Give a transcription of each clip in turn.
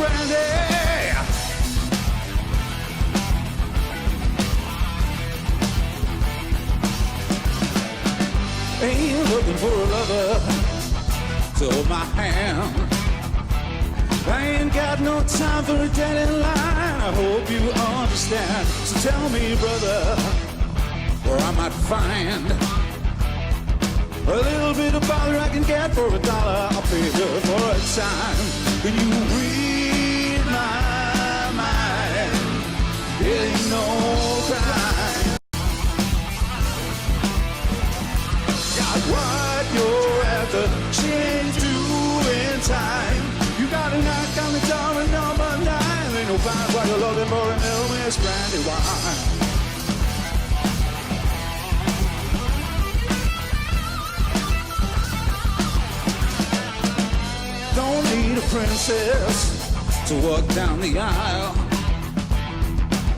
brandy. Ain't looking for a lover to hold my hand. I ain't got no time for a dead in line. I hope you understand. So tell me, brother, where I might find a little bit of bother I can get for $1. I'll pay you for a time. Can you read my mind? It ain't no crime. Got what you're after, change in time. You got a knock on the door at number 9. Ain't no find what you're looking for in Elvis brandy wine. Don't need a princess to walk down the aisle.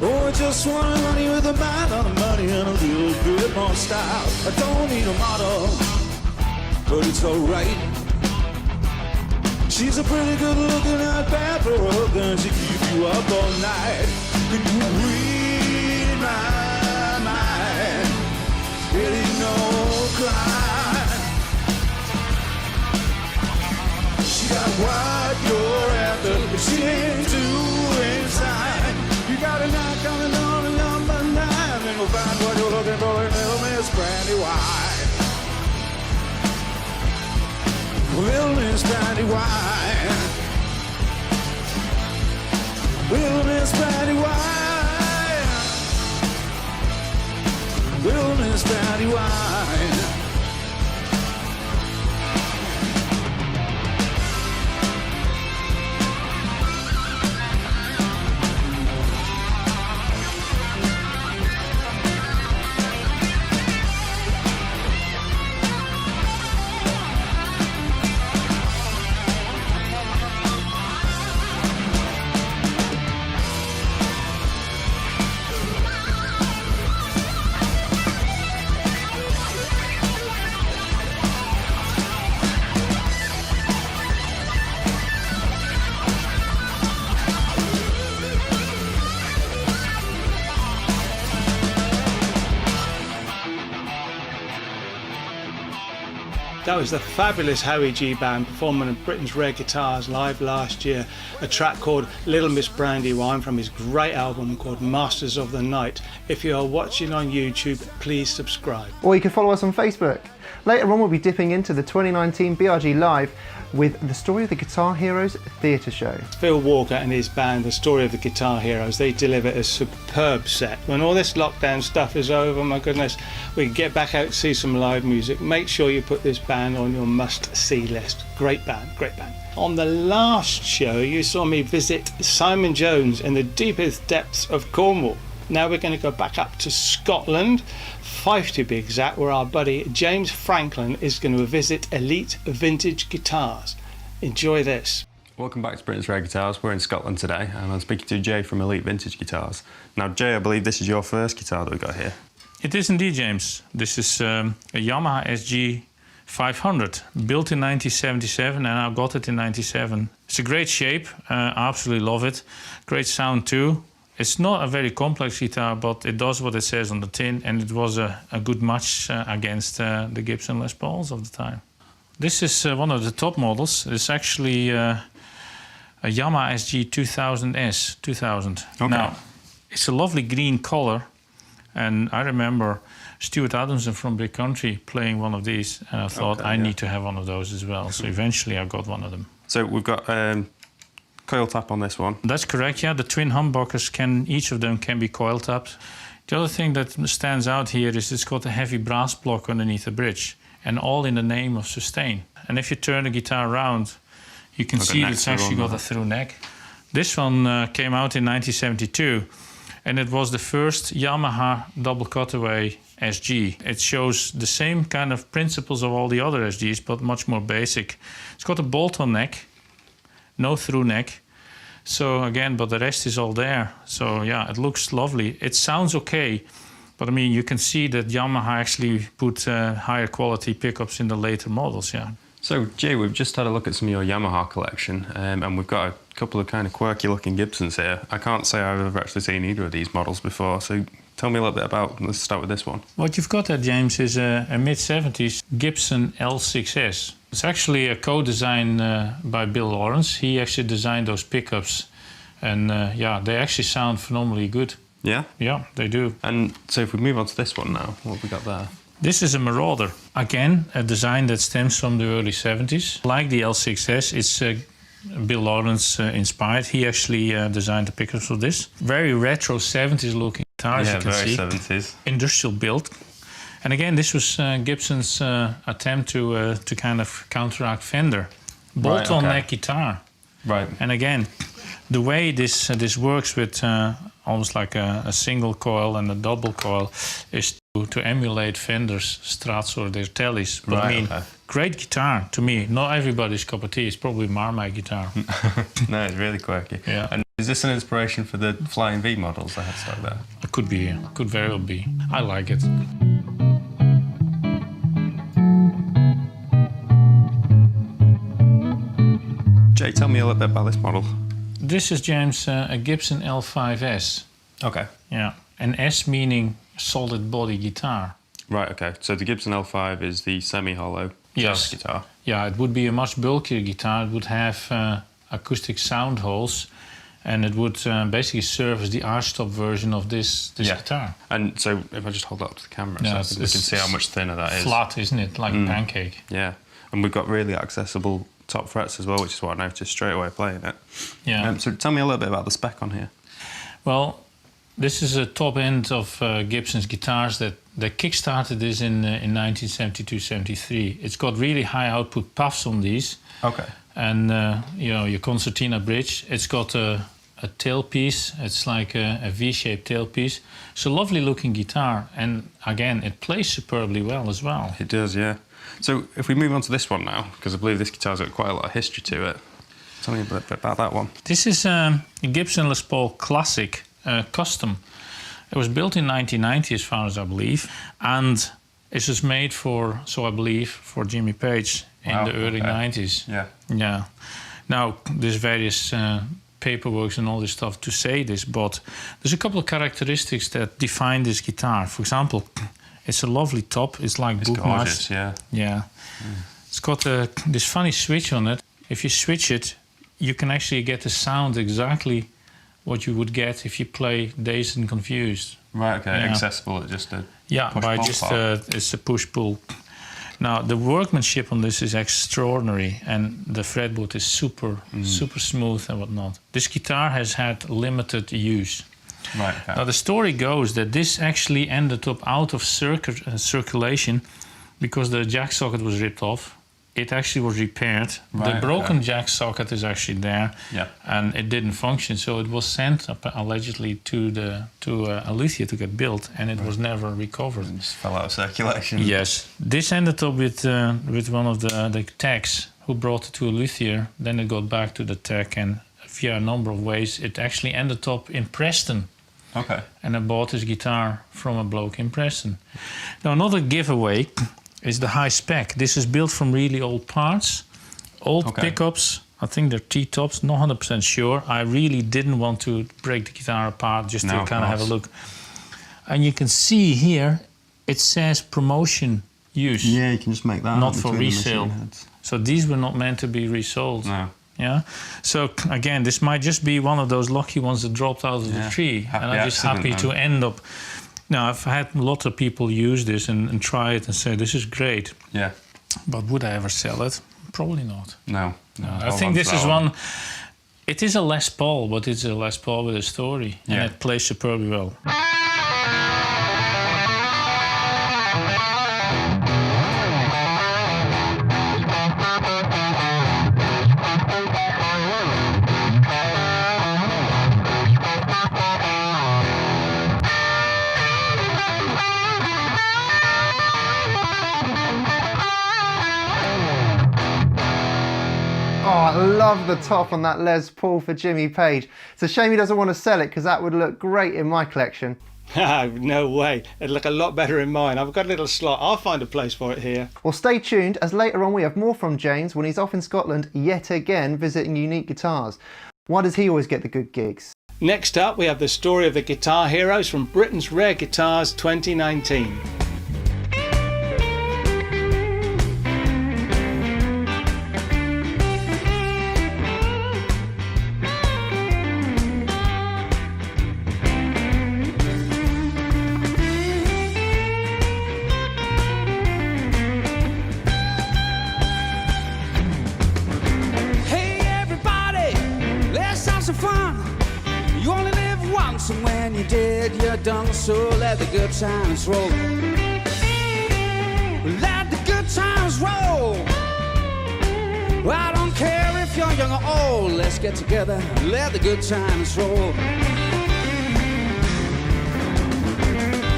Oh, I just want money with a mind on the money and a little bit more style. I don't need a model, but it's alright. She's a pretty good looking out bad for a hooker and she keep you up all night. Can you read my mind? It ain't no crime. She got what you're after, if she ain't doing time. You got a knock on the door at number 9. Then we'll find what you're looking for in Little Miss Brandy Wine. Little Miss Brandy Wine. Little Miss Brandy Wine. Little Miss Brandy Wine. That was the fabulous Howie G Band performing at Britain's Rare Guitars live last year, a track called Little Miss Brandy Wine from his great album called Masters of the Night. If you are watching on YouTube, please subscribe. Or you can follow us on Facebook. Later on we'll be dipping into the 2019 BRG Live with the Story of the Guitar Heroes theatre show. Phil Walker and his band, The Story of the Guitar Heroes, they deliver a superb set. When all this lockdown stuff is over, my goodness, we can get back out and see some live music. Make sure you put this band on your must-see list. Great band, great band. On the last show, you saw me visit Simon Jones in the deepest depths of Cornwall. Now we're going to go back up to Scotland, Fife to be exact, where our buddy James Franklin is going to visit Elite Vintage Guitars. Enjoy this. Welcome back to Britain's Rare Guitars. We're in Scotland today and I'm speaking to Jay from Elite Vintage Guitars. Now Jay, I believe this is your first guitar that we've got here. It is indeed, James. This is a Yamaha Sg 500, built in 1977 and I got it in 97. It's a great shape, I absolutely love it. Great sound too. It's not a very complex guitar, but it does what it says on the tin, and it was a good match against the Gibson Les Pauls of the time. This is one of the top models. It's actually a Yamaha Sg 2000 S, 2000. Okay. Now, it's a lovely green color, and I remember Stuart Adamson from Big Country playing one of these, and I thought I need to have one of those as well. So eventually I got one of them. So we've got coil tap on this one. That's correct, yeah. The twin humbuckers, each of them can be coil tapped. The other thing that stands out here is it's got a heavy brass block underneath the bridge, and all in the name of sustain. And if you turn the guitar around, you can see it's actually got a through neck. This one came out in 1972, and it was the first Yamaha double cutaway SG. It shows the same kind of principles of all the other SGs, but much more basic. It's got a bolt-on neck, no through neck. So again, but the rest is all there. So yeah, it looks lovely. It sounds okay, but I mean, you can see that Yamaha actually put higher quality pickups in the later models, yeah. So Jay, we've just had a look at some of your Yamaha collection, and we've got a A couple of kind of quirky looking Gibsons here. I can't say I've ever actually seen either of these models before, so tell me a little bit about, let's start with this one. What you've got there, James, is a mid-70s Gibson L6s. It's actually a co-design by Bill Lawrence. He actually designed those pickups, and yeah, they actually sound phenomenally good. Yeah? Yeah, they do. And so if we move on to this one now, what have we got there? This is a Marauder. Again, a design that stems from the early 70s. Like the L6s, it's Bill Lawrence inspired. He actually designed the pickups for this. Very retro 70s looking guitar, as you can see. Yeah, very 70s. Industrial build. And again, this was Gibson's attempt to kind of counteract Fender. Bolt-on neck guitar. Right. And again, the way this works with almost like a single coil and a double coil is to emulate Fender's Strats or their Tellys. But Right, I mean, okay. great guitar to me. Not everybody's cup of tea. It's probably Marmite guitar. No, it's really quirky. Yeah. And is this an inspiration for the Flying V models that had stock there? It could be, could very well be. I like it. Jay, tell me a little bit about this model. This is, James, a Gibson L5 S. Okay. Yeah, an S meaning solid body guitar. Right, okay. So the Gibson L5 is the semi-hollow Yes. jazz guitar. Yeah, it would be a much bulkier guitar. It would have acoustic sound holes, and it would basically serve as the archtop version of this guitar. And so if I just hold that up to the camera, Yeah, so we can see how much thinner that is. Flat, isn't it? Like a pancake. Yeah. And we've got really accessible top frets as well, which is what I noticed straight away playing it. Yeah. So tell me a little bit about the spec on here. Well, this is a top end of Gibson's guitars that kick-started this in 1972-73. It's got really high output puffs on these. Okay. And you know, your concertina bridge. It's got a tailpiece. It's like a V-shaped tailpiece. It's a lovely looking guitar, and again, it plays superbly well as well. It does, yeah. So if we move on to this one now, because I believe this guitar's got quite a lot of history to it. Tell me a bit about that one. This is a Gibson Les Paul Classic Custom. It was built in 1990, as far as I believe, and it was made for, so I believe, for Jimmy Page in the early 90s. Yeah. Yeah. Now, there's various paperwork and all this stuff to say this, but there's a couple of characteristics that define this guitar. For example, it's a lovely top. It's like It's bookmarked. gorgeous, yeah. Yeah. It's got this funny switch on it. If you switch it, you can actually get the sound exactly what you would get if you play Dazed and Confused. Right, okay. Yeah. Accessible at just a By push-pull just part. it's a push-pull. Now, the workmanship on this is extraordinary, and the fretboard is super smooth and whatnot. This guitar has had limited use. Right, okay. Now, the story goes that this actually ended up out of circulation because the jack socket was ripped off. It actually was repaired. Right, The broken okay. jack socket is actually there, Yeah. and it didn't function. So it was sent allegedly to a luthier to get built, and it was never recovered. It just fell out of circulation. Yes, this ended up with one of the techs who brought it to a luthier. Then it got back to the tech, and via a number of ways, it actually ended up in Preston. Okay. And I bought this guitar from a bloke in Preston. Now, another giveaway is the high spec. This is built from really old parts, old pickups. I think they're T-tops, not 100% sure. I really didn't want to break the guitar apart just to kind of have a look. And you can see here, it says promotion use. Yeah, you can just make that Not out for between the resale. machine heads. So these were not meant to be resold. No. Yeah. So again, this might just be one of those lucky ones that dropped out of the tree, Happy and I'm just accident, happy to end up. Now, I've had a lot of people use this and try it and say this is great, Yeah. but would I ever sell it? Probably not. No. I think this is one. It is a Les Paul, but it's a Les Paul with a story, and it plays superbly well. Oh, I love the top on that Les Paul for Jimmy Page. It's a shame he doesn't want to sell it because that would look great in my collection. No way. It'd look a lot better in mine. I've got a little slot. I'll find a place for it here. Well, stay tuned as later on we have more from James when he's off in Scotland yet again visiting unique guitars. Why does he always get the good gigs? Next up, we have the story of the guitar heroes from Britain's Rare Guitars 2019. Hey everybody, let's have some fun. You only live once, and when you're dead, you're done. So let the good times roll. Let the good times roll. I don't care if you're young or old. Let's get together, let the good times roll.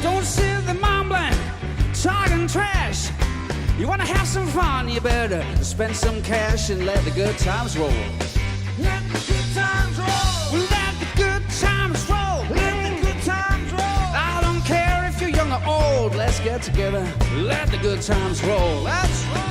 Don't sit there mumbling, talking trash. You wanna have some fun, you better spend some cash and let the good times roll. Let the good times roll. Let the good times roll. Let the good times roll. I don't care if you're young or old. Let's get together. Let the good times roll. Let's roll.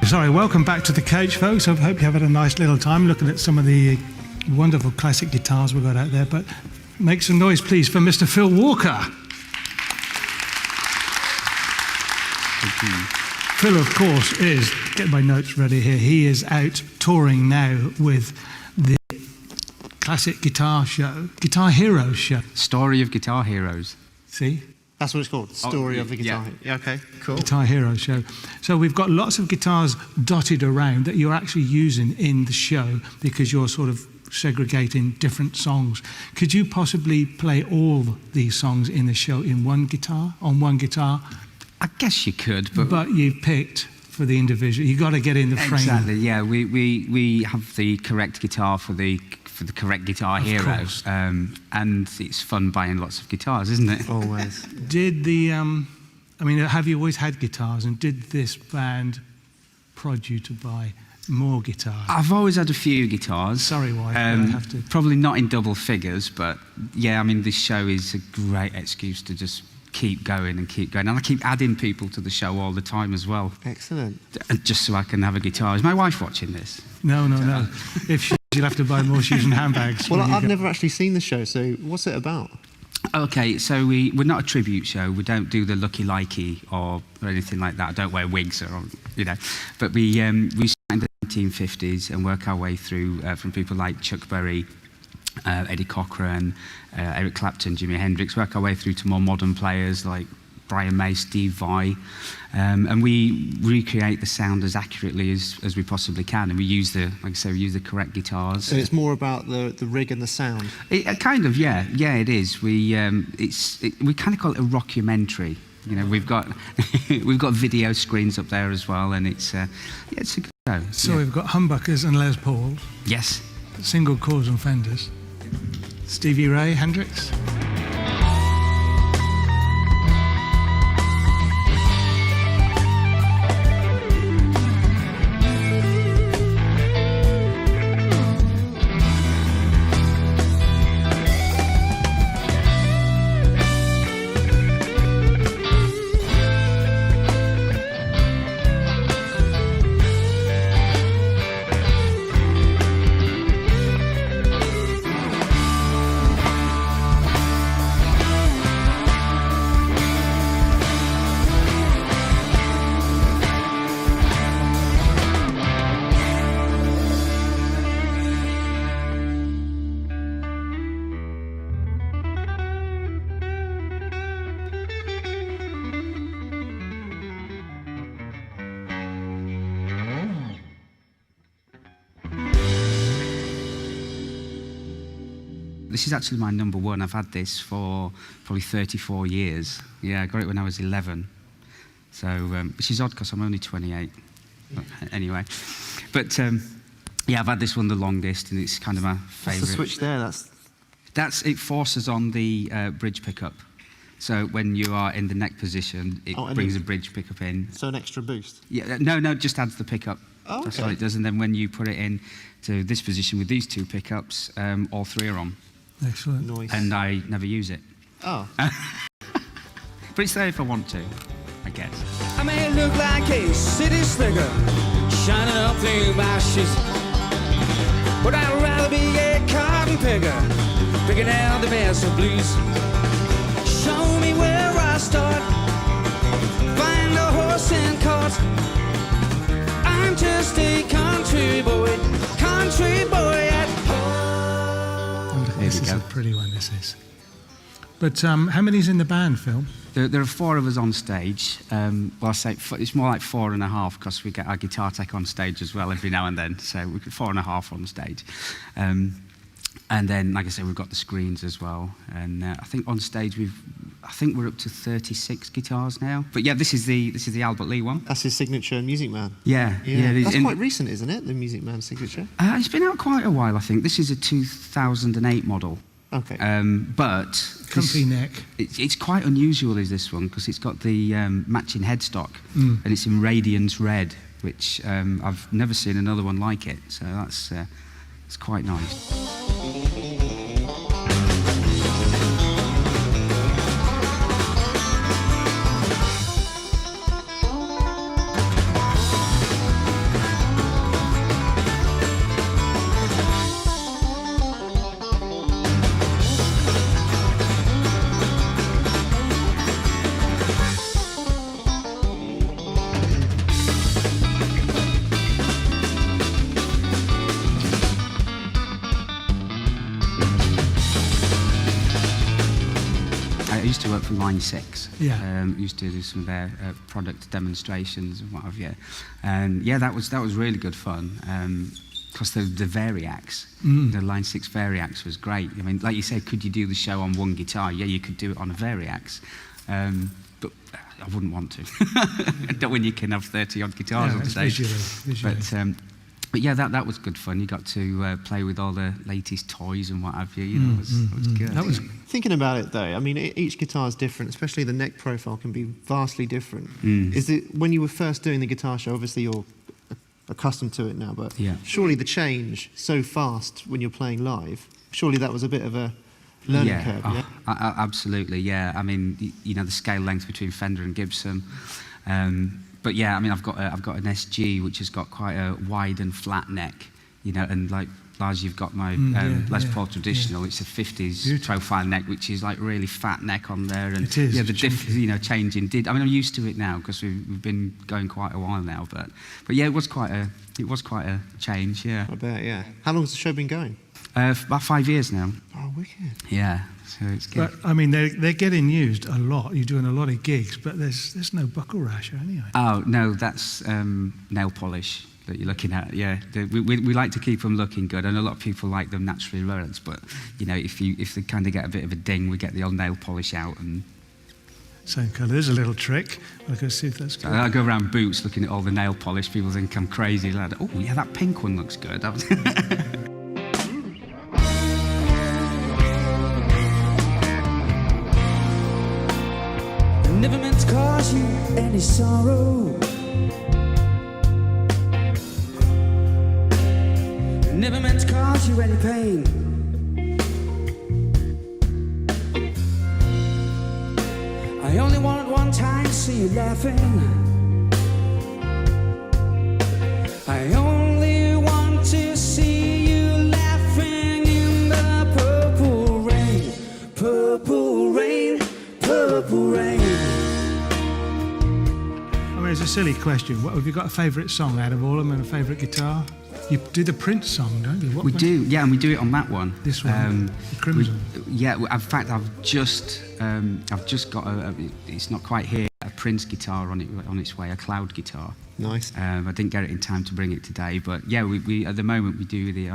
Sorry, welcome back to the coach, folks. I hope you have had a nice little time looking at some of the wonderful classic guitars we've got out there. But make some noise, please, for Mr. Phil Walker. Phil, of course, is, get my notes ready here, he is out touring now with the classic guitar show, Guitar Heroes show. Story of Guitar Heroes. See? That's what it's called, Story of the Guitar. yeah. Okay, cool. Guitar Hero show. So we've got lots of guitars dotted around that you're actually using in the show because you're sort of segregating different songs. Could you possibly play all these songs in the show in one guitar, on one guitar? I guess you could, but you picked for the individual. You got to get in the frame. exactly. Yeah, we have the correct guitar for the correct Guitar Hero, and it's fun buying lots of guitars, isn't it? Always. Did the, I mean, have you always had guitars, and did this band prod you to buy more guitars? I've always had a few guitars. Sorry, wife, but I have to. Probably not in double figures, but yeah, I mean, this show is a great excuse to just keep going and keep going. And I keep adding people to the show all the time as well. Excellent. Just so I can have a guitar. Is my wife watching this? No. If you'll have to buy more shoes and handbags. Well, when you I've go. never actually seen the show, so what's it about? Okay, so we're not a tribute show. We don't do the Lucky Likey or anything like that. I don't wear wigs or, you know. But we start in the 1950s and work our way through from people like Chuck Berry, Eddie Cochran, Eric Clapton, Jimi Hendrix, work our way through to more modern players like Brian May, Steve Vai, and we recreate the sound as accurately as we possibly can, and we use the, like I say, we use the correct guitars. So it's more about the rig and the sound? Kind of, yeah, it is. We kind of call it a rockumentary. You know, we've got video screens up there as well, and it's a good show. So we've got humbuckers and Les Pauls, Yes. single coils and Fenders, Stevie Ray, Hendrix. This is actually my number one. I've had this for probably 34 years. Yeah, I got it when I was 11. So, which is odd because I'm only 28. But anyway. But, yeah, I've had this one the longest, and it's kind of my favourite. What's the switch there? It forces on the bridge pickup. So when you are in the neck position, it brings a bridge pickup in. So an extra boost? Yeah, no, just adds the pickup. Oh, That's okay. what it does. And then when you put it in to this position with these two pickups, all three are on. Excellent. Nice. And I never use it. Oh. But it's there if I want to, I guess. I may look like a city slicker, shining up through my shoes, but I'd rather be a cotton picker, picking out the best of blues. Show me where I start, find a horse and cart. I'm just a country boy at home. This is go. a pretty one, this is. But how many's in the band, Phil? There are four of us on stage. Well, I say it's more like 4.5 because we get our guitar tech on stage as well every now and then. So we get 4.5 on stage. And then, like I say, we've got the screens as well. And I think on stage I think we're up to 36 guitars now. But yeah, this is the Albert Lee one. That's his signature Music Man. Yeah, it is. That's And, quite recent, isn't it? The Music Man signature. it's been out quite a while, I think. This is a 2008 model. Okay. But Comfy neck. it's quite unusual, is this one, because it's got the matching headstock, and it's in Radiance Red, which I've never seen another one like it. So it's quite nice. I used to work for Line 6. Yeah. Used to do some of their product demonstrations and what have you. And yeah, that was really good fun. Because the Variax, the Line 6 Variax was great. I mean, like you said, could you do the show on one guitar? Yeah, you could do it on a Variax. But I wouldn't want to. Not when you can have 30-odd guitars on stage. Visually. But yeah, that was good fun. You got to play with all the latest toys and what have you. You know, it was good. That was Thinking about it though, I mean, each guitar is different, especially the neck profile can be vastly different. Is it, when you were first doing the guitar show, obviously you're accustomed to it now, but Yeah. surely the change so fast when you're playing live, surely that was a bit of a learning curve, yeah? Absolutely, yeah. I mean, you know, the scale length between Fender and Gibson. But yeah, I mean, I've got an SG which has got quite a wide and flat neck, you know, and like Lars, you've got my Les Paul traditional. It's a 50s Beautiful. profile neck, which is like really fat neck on there, and It is, yeah, the chunky. you know, changing did. I mean, I'm used to it now because we've been going quite a while now, but yeah, it was quite a change, yeah. I bet, yeah. How long has the show been going? About 5 years now. Oh, wicked. Yeah, so it's good. But I mean, they're getting used a lot. You're doing a lot of gigs, but there's no buckle rasher anyway. Oh no, that's nail polish that you're looking at. Yeah, we like to keep them looking good, and a lot of people like them naturally reds. But you know, if they kind of get a bit of a ding, we get the old nail polish out, and Same colour. There's a little trick. I'll go see if that's good. I go around Boots looking at all the nail polish. People think I'm crazy, lad. Oh yeah, that pink one looks good. Never meant to cause you any sorrow. Never meant to cause you any pain. I only wanted one time to see you laughing. I only want to see you laughing in the purple rain, purple rain, purple rain. I mean, it's a silly question. What, have you got a favourite song out of all of them and a favourite guitar? You do the Prince song, don't you? What We one? do, yeah, and we do it on that one. This one, the Crimson. Yeah, in fact, I've just got it's not quite here, a Prince guitar on its way, a cloud guitar. Nice. I didn't get it in time to bring it today, but yeah, we at the moment we do the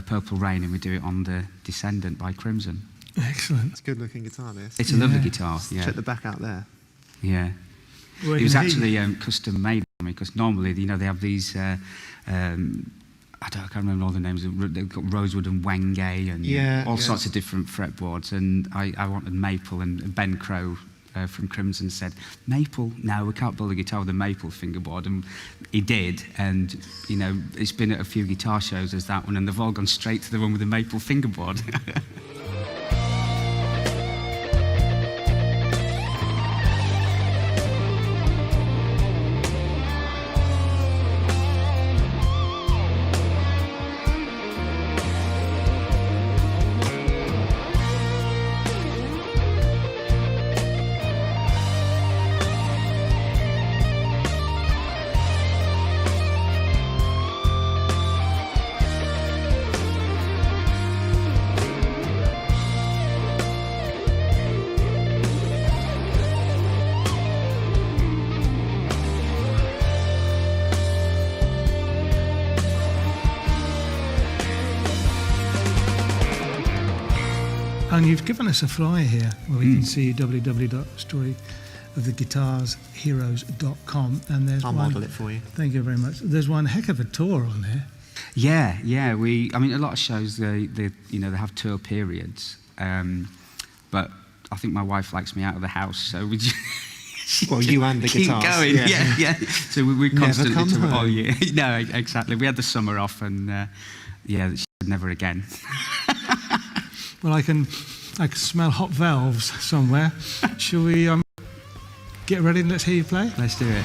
Purple Rain, and we do it on the Descendant by Crimson. Excellent. It's a good looking guitar, this. It's a lovely guitar, yeah. Check the back out there. Yeah. Well, It was can he- actually custom made for me, because normally, you know, they have these, I can't remember all the names, they've got Rosewood and Wenge and Yeah, all yeah. sorts of different fretboards, and I wanted maple, and Ben Crow from Crimson said, "Maple? No, we can't build a guitar with a maple fingerboard." And he did, and you know, it's been at a few guitar shows as that one, and they've all gone straight to the one with the maple fingerboard. And you've given us a flyer here where we can see www.storyofthegutarsheroes.com, and there's I'll one. model it for you. Thank you very much. There's one heck of a tour on there. Yeah. I mean, a lot of shows they have tour periods, but I think my wife likes me out of the house, so we just Well, you and the keep guitars. going. Yeah. So we're constantly come tour home. all year. No, exactly. We had the summer off, and never again. Well, I can smell hot valves somewhere. Shall we get ready and let's hear you play? Let's do it.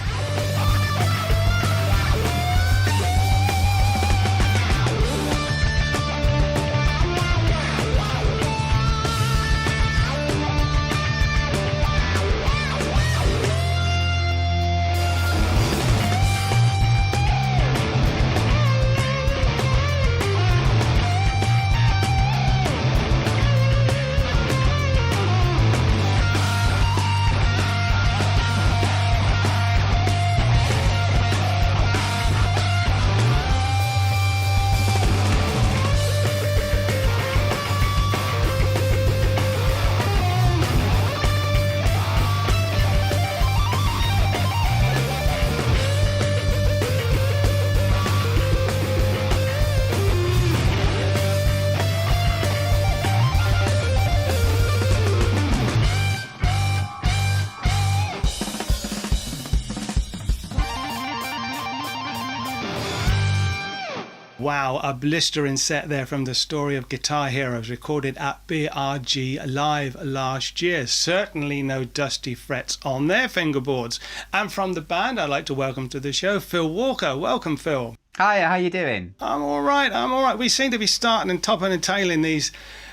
Wow, a blistering set there from the Story of Guitar Heroes, recorded at BRG Live last year. Certainly no dusty frets on their fingerboards. And from the band, I'd like to welcome to the show Phil Walker. Welcome, Phil. Hiya, how you doing? I'm all right. We seem to be starting and topping and tailing these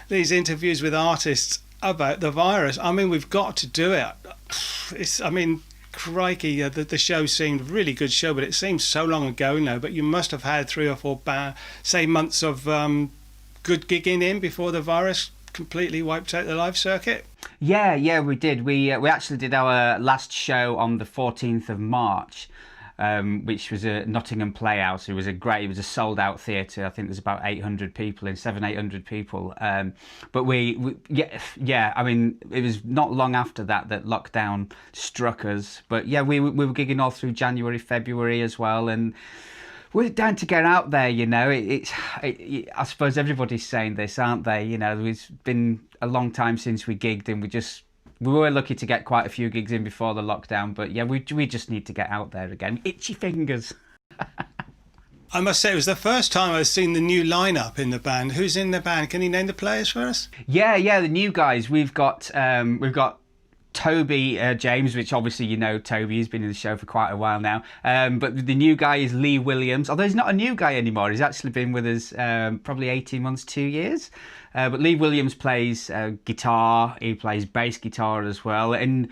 interviews with artists about the virus. I mean, we've got to do it. Crikey, the show seemed a really good show, but it seems so long ago now. But you must have had 3 or 4 months of good gigging in before the virus completely wiped out the live circuit. Yeah, we did. We actually did our last show on the 14th of March, which was a Nottingham Playhouse. It was a sold out theatre. I think there's about 800 people in, 800 people. But I mean, it was not long after that lockdown struck us. But yeah, we were gigging all through January, February as well, and we're down to get out there. You know, I suppose everybody's saying this, aren't they? You know, it's been a long time since we gigged, and we were lucky to get quite a few gigs in before the lockdown, but yeah, we just need to get out there again. Itchy fingers. I must say, it was the first time I've seen the new lineup in the band. Who's in the band? Can you name the players for us? Yeah, the new guys. We've got Toby James, which obviously you know Toby. He's been in the show for quite a while now. But the new guy is Lee Williams, although he's not a new guy anymore. He's actually been with us probably 18 months, 2 years. But Lee Williams plays guitar. He plays bass guitar as well. And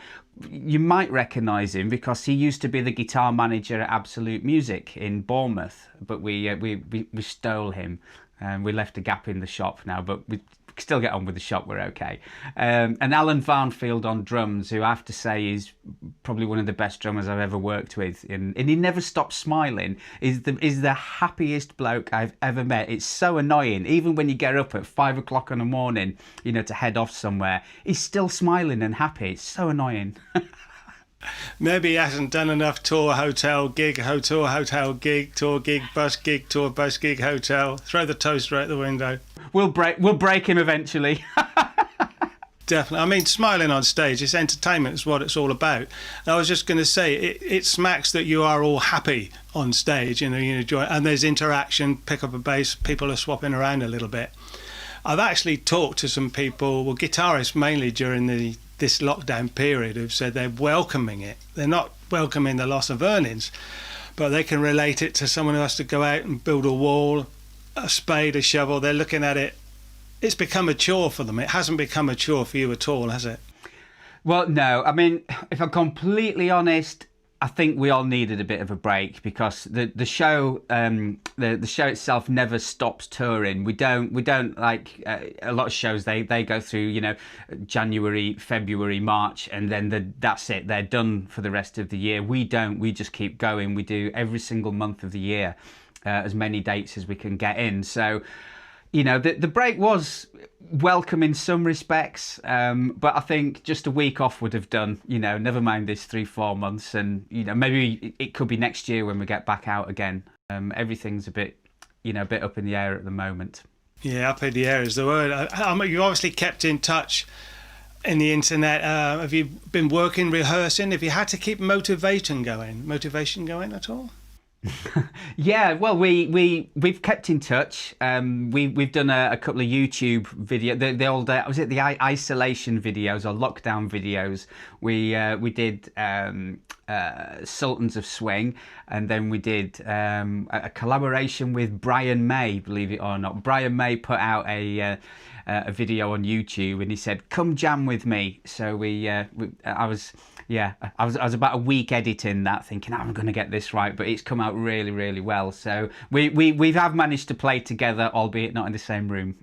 you might recognise him because he used to be the guitar manager at Absolute Music in Bournemouth. But we stole him. We left a gap in the shop now, but we still get on with the shop, we're okay. And Alan Varnfield on drums, who I have to say is probably one of the best drummers I've ever worked with, and he never stops smiling, is the happiest bloke I've ever met. It's so annoying, even when you get up at 5 o'clock in the morning, you know, to head off somewhere, he's still smiling and happy. It's so annoying. Maybe he hasn't done enough tour, hotel, gig, hotel, gig, tour, gig, bus, gig, hotel. Throw the toaster out the window. We'll break him eventually. Definitely. I mean, smiling on stage, it's entertainment, is what it's all about. And I was just going to say, it smacks that you are all happy on stage, you enjoy, and there's interaction, pick up a bass, people are swapping around a little bit. I've actually talked to some people, well, guitarists mainly during this lockdown period, who've said they're welcoming it. They're not welcoming the loss of earnings, but they can relate it to someone who has to go out and build a wall, a spade, a shovel. They're looking at it. It's become a chore for them. It hasn't become a chore for you at all, has it? Well, no. I mean, if I'm completely honest, I think we all needed a bit of a break, because the show the show itself never stops touring. We don't like a lot of shows. They go through January, February, March, and then that's it. They're done for the rest of the year. We don't. We just keep going. We do every single month of the year, as many dates as we can get in. So, the break was welcome in some respects, but I think just a week off would have done, never mind this 3-4 months, and, maybe it could be next year when we get back out again. Everything's a bit up in the air at the moment. Yeah, up in the air is the word. You've obviously kept in touch in the internet. Have you been working, rehearsing? Have you had to keep motivation going at all? Yeah, well, we've kept in touch. We've done a couple of YouTube video. The old was it the isolation videos or lockdown videos? We did Sultans of Swing, and then we did a collaboration with Brian May. Believe it or not, Brian May put out a video on YouTube, and he said, "Come jam with me." So I was about a week editing that, thinking I'm going to get this right, but it's come out really, really well. So we have managed to play together, albeit not in the same room.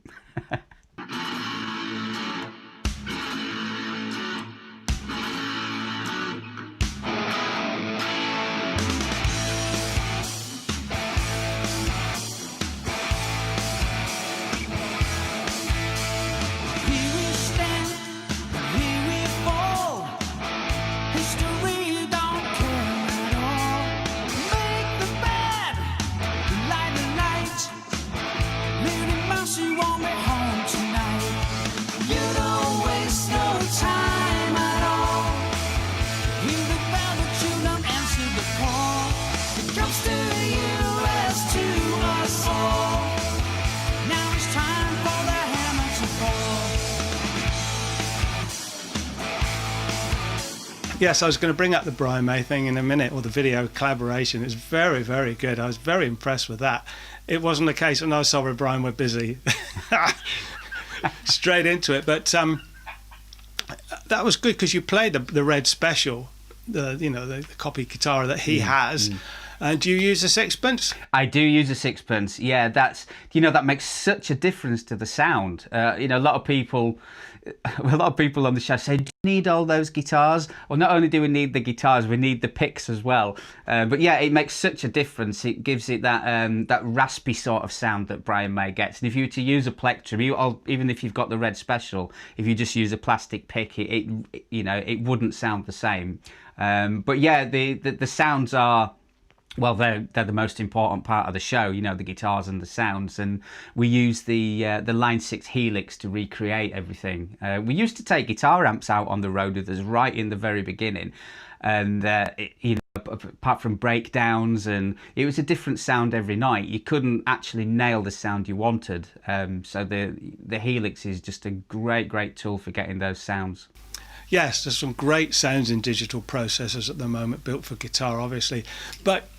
Yes, I was going to bring up the Brian May thing in a minute, or the video collaboration. It's very, very good. I was very impressed with that. It wasn't a case of, no, sorry, Brian, we're busy. Straight into it. But that was good, because you played the Red Special, the copy guitar that he has. Do you use a sixpence? I do use a sixpence. Yeah, that makes such a difference to the sound. A lot of people on the show say, "Do you need all those guitars?" Well, not only do we need the guitars, we need the picks as well. But yeah, it makes such a difference. It gives it that raspy sort of sound that Brian May gets. And if you were to use a plectrum, even if you've got the Red Special, if you just use a plastic pick, it wouldn't sound the same. But yeah, the sounds are. Well, they're the most important part of the show, the guitars and the sounds, and we use the Line 6 Helix to recreate everything. We used to take guitar amps out on the road with us right in the very beginning, and apart from breakdowns, and it was a different sound every night. You couldn't actually nail the sound you wanted, so the Helix is just a great tool for getting those sounds. Yes, there's some great sounds in digital processors at the moment, built for guitar, obviously, but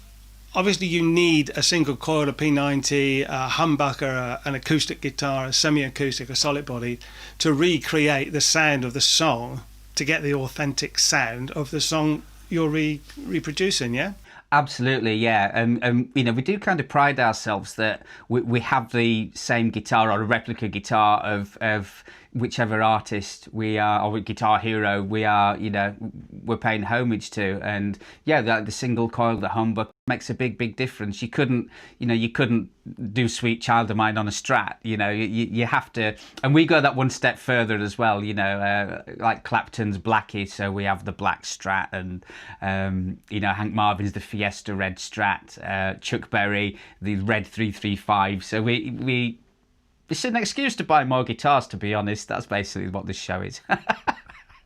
obviously you need a single coil, a P90, a humbucker, an acoustic guitar, a semi-acoustic, a solid body, to recreate the sound of the song, to get the authentic sound of the song you're reproducing, yeah? Absolutely, yeah. And we do kind of pride ourselves that we have the same guitar or a replica guitar of whichever artist we are, or guitar hero we are, we're paying homage to. And yeah, the single coil, the humbucker makes a big difference. You couldn't do Sweet Child of Mine on a Strat. You have to, and we go that one step further as well. Like Clapton's Blackie, so we have the black Strat, and Hank Marvin's the Fiesta Red Strat, Chuck Berry the Red 335. So we it's an excuse to buy more guitars, to be honest. That's basically what this show is.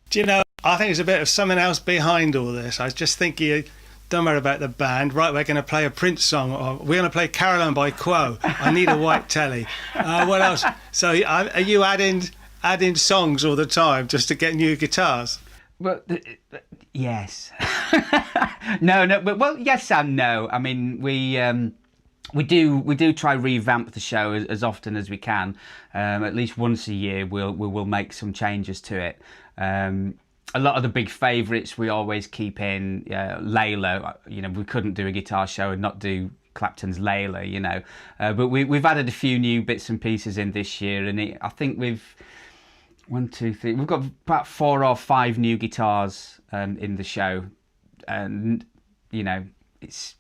Do you know, I think there's a bit of something else behind all this. I just think you don't matter about the band. Right, we're going to play a Prince song, or we're going to play Caroline by Quo. I need a white telly. What else? So are you adding songs all the time just to get new guitars? Well, yes. No, but well, yes and no. I mean, we do try revamp the show as often as we can. At least once a year, we'll make some changes to it. A lot of the big favourites we always keep in. Layla, you know, we couldn't do a guitar show and not do Clapton's Layla, you know. But we've added a few new bits and pieces in this year, and I think we've we've got about 4 or 5 new guitars in the show, and you know, it's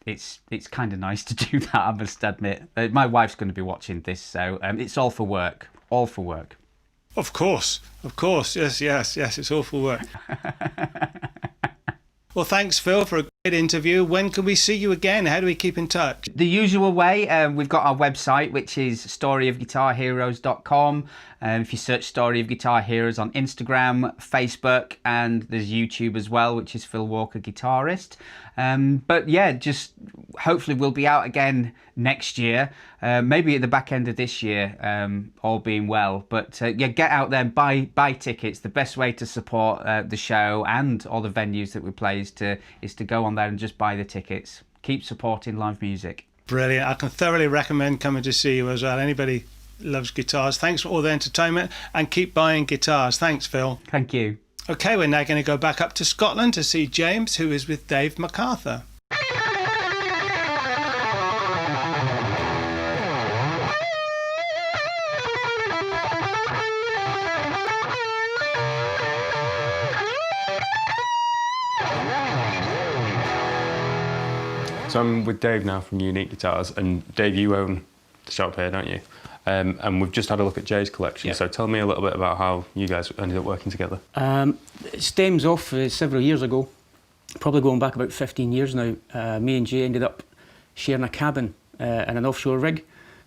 kind of nice to do that, I must admit. My wife's going to be watching this, so it's all for work. All for work. Of course. Yes, it's all for work. Well, thanks, Phil, for a great interview. When can we see you again? How do we keep in touch? The usual way, we've got our website, which is storyofguitarheroes.com. If you search Story of Guitar Heroes on Instagram, Facebook, and there's YouTube as well, which is Phil Walker Guitarist. But yeah, just hopefully we'll be out again next year, maybe at the back end of this year, all being well. But yeah, get out there and buy tickets. The best way to support the show and all the venues that we play is to go on there and just buy the tickets. Keep supporting live music. Brilliant. I can thoroughly recommend coming to see you as well. Anybody loves guitars. Thanks for all the entertainment, and keep buying guitars. Thanks, Phil. Thank you. Okay, we're now going to go back up to Scotland to see James, who is with Dave MacArthur. So I'm with Dave now from Unique Guitars, and Dave, you own the shop here, don't you? And we've just had a look at Jay's collection. Yeah. So tell me a little bit about how you guys ended up working together. It stems off several years ago, probably going back about 15 years now. Me and Jay ended up sharing a cabin in an offshore rig.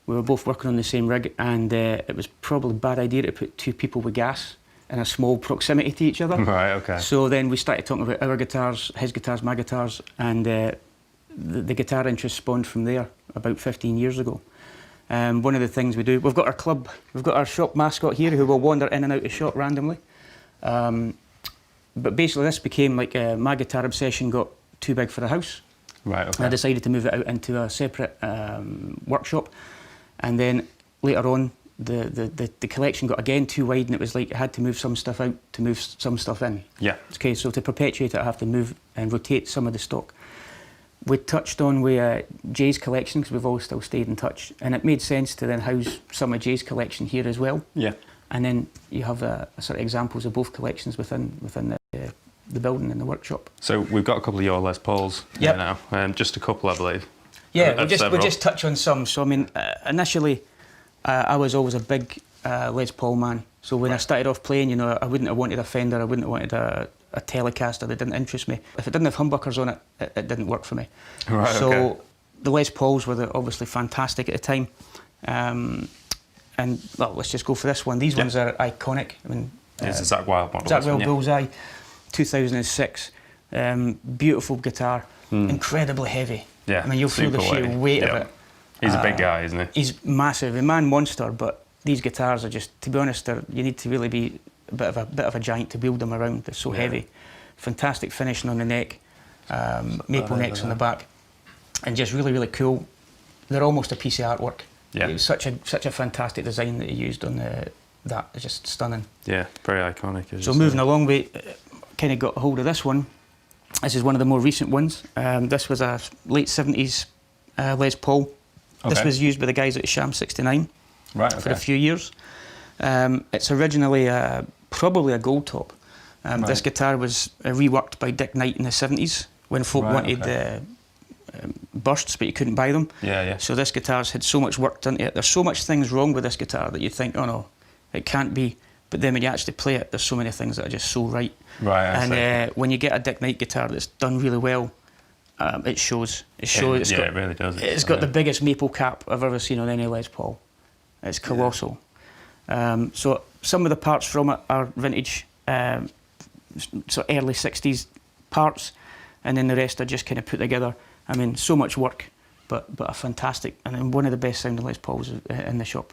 We were both working on the same rig, and it was probably a bad idea to put 2 people with gas in a small proximity to each other. Right, okay. So then we started talking about our guitars, his guitars, my guitars, and the guitar interest spawned from there about 15 years ago. One of the things we do, we've got our club, we've got our shop mascot here who will wander in and out of the shop randomly. But basically this became like my guitar obsession got too big for the house. Right, okay. I decided to move it out into a separate workshop, and then later on the collection got again too wide, and it was like I had to move some stuff out to move some stuff in. Yeah. Okay, so to perpetuate it I have to move and rotate some of the stock. We touched on with Jay's collection, because we've all still stayed in touch, and it made sense to then house some of Jay's collection here as well. Yeah. And then you have a sort of examples of both collections within the building and the workshop. So we've got a couple of your Les Pauls Yep. here now, just a couple, I believe. Yeah, Of we'll several. just touch on some. So I mean, initially, I was always a big Les Paul man. So when I started off playing, you know, I wouldn't have wanted a Fender, I wouldn't have wanted a Telecaster that didn't interest me. If it didn't have humbuckers on it, it didn't work for me. Right, so okay. the Les Pauls were obviously fantastic at the time. And well, let's just go for this one. These ones are iconic. I mean, It's a Zach Wild model. Zach this one, Wild yeah. Bullseye, 2006. Beautiful guitar, incredibly heavy. Yeah, I mean, you'll feel the super sheer weighty. weight Yeah. of it. He's a big guy, isn't he? He's massive, a man monster, but these guitars are just, to be honest, you need to really be a bit of a giant to wield them around. They're so heavy. Fantastic finishing on the neck, maple necks on the back, and just really, really cool. They're almost a piece of artwork. Yeah. It was such a fantastic design that he used on that. It's just stunning. Yeah, very iconic. as So you moving say. along, we kind of got a hold of this one. This is one of the more recent ones. This was a late 70s Les Paul. This Okay. was used by the guys at Sham 69 Right, for a okay. few years. It's originally probably a gold top. This guitar was reworked by Dick Knight in the 70s when folk Right, wanted okay. bursts, but you couldn't buy them. Yeah, yeah. So this guitar's had so much work done to it. There's so much things wrong with this guitar that you think, oh no, it can't be. But then when you actually play it, there's so many things that are just so right. Right, I see. And when you get a Dick Knight guitar that's done really well, it shows. It shows. Yeah, it really does. It's got the biggest maple cap I've ever seen on any Les Paul. It's colossal. So some of the parts from it are vintage, so early 60s parts, and then the rest are just kind of put together. I mean, so much work, but a fantastic, and then one of the best sounding Les Pauls in the shop.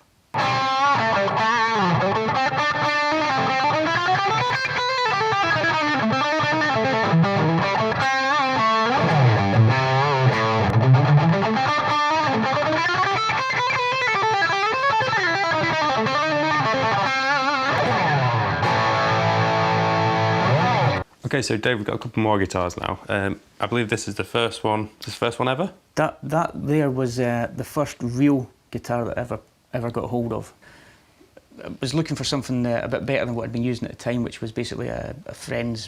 Okay, so Dave, we've got a couple more guitars now. I believe this is the first one. Is this the first one ever? That there was the first real guitar that I ever got hold of. I was looking for something a bit better than what I'd been using at the time, which was basically a friend's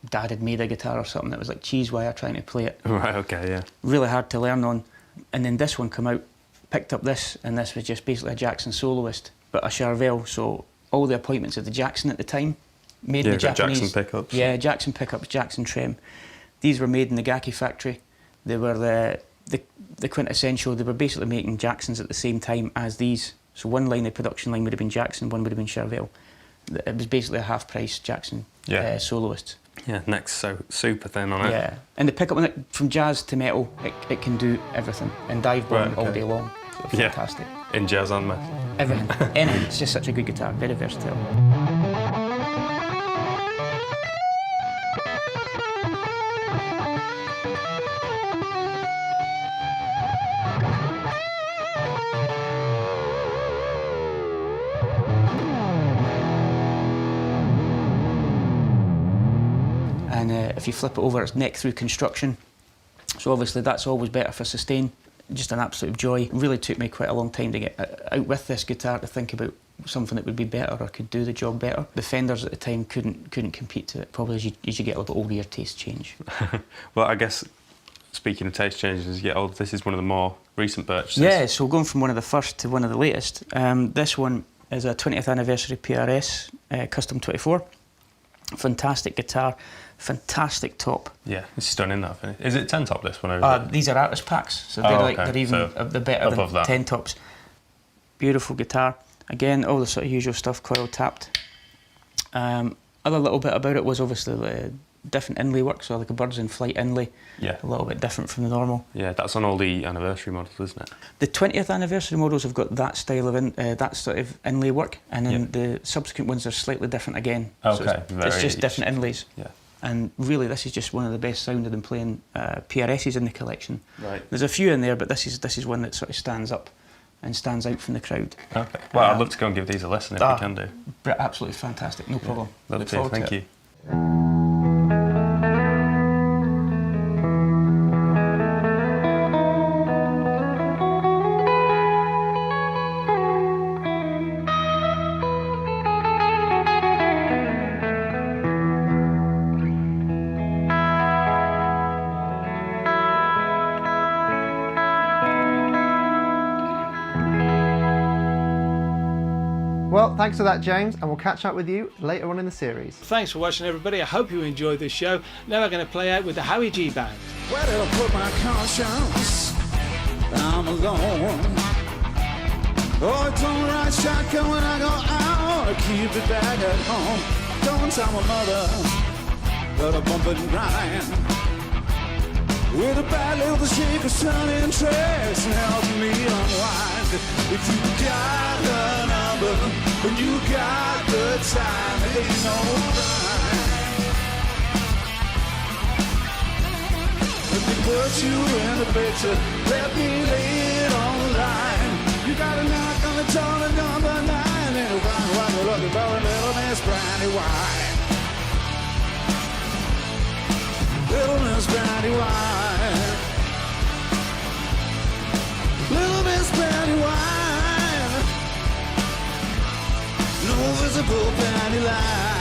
dad had made a guitar or something that was like cheese wire trying to play it. Right, okay, yeah. Really hard to learn on. And then this one came out, picked up this, and this was just basically a Jackson soloist, but a Charvel. So all the appointments of the Jackson at the time, made in the Japanese. Jackson pickups. Yeah, Jackson pickups, Jackson trem. These were made in the Gaki factory. They were the quintessential. They were basically making Jacksons at the same time as these. So one line, the production line would have been Jackson, one would have been Charvel. It was basically a half-price Jackson soloist. Yeah, neck's so super thin on it. Yeah, and the pickup on it, from jazz to metal, it can do everything. And dive bomb all day long. So fantastic. In jazz and metal. Everything. Anything. It's just such a good guitar. Very versatile. And if you flip it over, it's neck through construction. So obviously that's always better for sustain. Just an absolute joy. It really took me quite a long time to get out with this guitar to think about something that would be better or could do the job better. The Fenders at the time couldn't compete to it. Probably as you get a little bit older, your tastes change. Well, I guess, speaking of taste changes, as you get older, this is one of the more recent purchases. Yeah, so going from one of the first to one of the latest. This one is a 20th anniversary PRS Custom 24. Fantastic guitar, fantastic top. Yeah, it's stunning, that finish. Is it 10 top, this one? Or These are artist packs, so they're even the better above than that. 10 tops. Beautiful guitar. Again, all the sort of usual stuff, coil tapped. Other little bit about it was obviously the different inlay work, so like a Birds in Flight inlay. Yeah. A little bit different from the normal. Yeah, that's on all the anniversary models, isn't it? The 20th anniversary models have got that style of that sort of inlay work, and then the subsequent ones are slightly different again. Okay, so it's just different inlays. Yeah. And really, this is just one of the best sounding and playing PRSs in the collection. Right. There's a few in there, but this is one that sort of stands up and stands out from the crowd. Okay. Well, I'd love to go and give these a listen if we can do. Absolutely fantastic, no problem. Love to. Thank you. Well, thanks for that, James, and we'll catch up with you later on in the series. Thanks for watching, everybody. I hope you enjoyed this show. Now we're going to play out with the Howie G Band. Where did I put my conscience? I'm alone. Oh, it don't ride shotgun when I go out. I keep it back at home. Don't tell my mother that I bump and grind. With a bad little shaker, turning tracks and helping me unwind. If you got the number and you got the time, it ain't no crime. Let me put you in the picture, let me lay it on the line. You got a knock on the door to number 9, and you're fine while you're looking for a little Miss Brandy Wine. Little Miss Brandy Wine. Little Miss Brandy Wine. No visible brandy line.